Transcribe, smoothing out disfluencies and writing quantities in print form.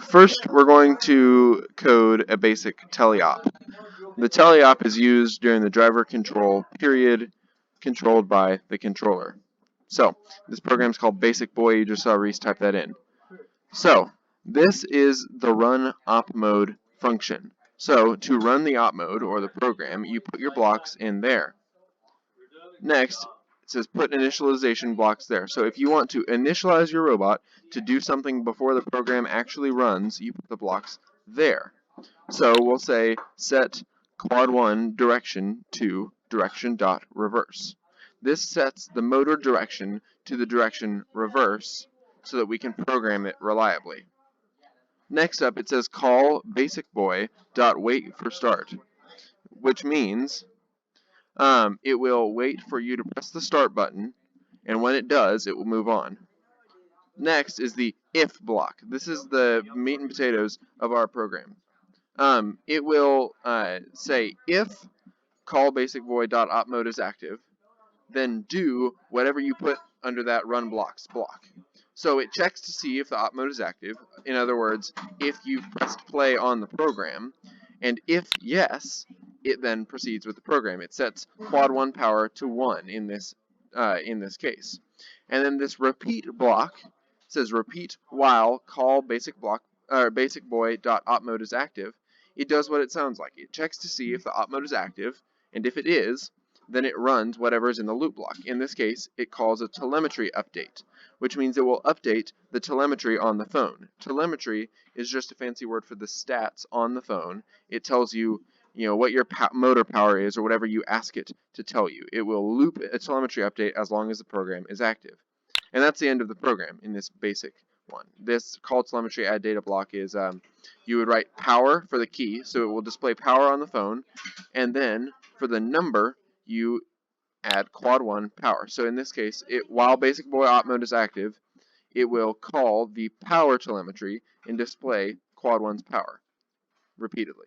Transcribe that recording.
First, we're going to code a basic teleop. The teleop is used during the driver control period, controlled by the controller. So, this program is called Basic Boy. You just saw Reese type that in. So, this is the run op mode function. So, to run the op mode, or the program, you put your blocks in there. Next, it says put initialization blocks there. So if you want to initialize your robot to do something before the program actually runs, you put the blocks there. So we'll say set quad 1 direction to direction.reverse. This sets the motor direction to the direction reverse so that we can program it reliably. Next up, it says call basicboy.wait for start, which means it will wait for you to press the start button, and when it does, it will move on. Next is the if block. This is the meat and potatoes of our program. It will say if call basicboy.opmode is active, then do whatever you put under that run blocks block. So it checks to see if the op mode is active. In other words, if you've pressed play on the program, and if yes, it then proceeds with the program. It sets quad 1 power to 1 in this case. And then this repeat block says repeat while call basicboy.opmode is active. It does what it sounds like. It checks to see if the op mode is active, and if it is, then it runs whatever is in the loop block. In this case, it calls a telemetry update, which means it will update the telemetry on the phone. Telemetry is just a fancy word for the stats on the phone. It tells you, what your motor power is or whatever you ask it to tell you. It will loop a telemetry update as long as the program is active. And that's the end of the program in this basic one. This call telemetry add data block is you would write power for the key, so it will display power on the phone, and then for the number, you add quad 1 power. So in this case, while Basic Boy op mode is active, it will call the power telemetry and display quad 1's power repeatedly.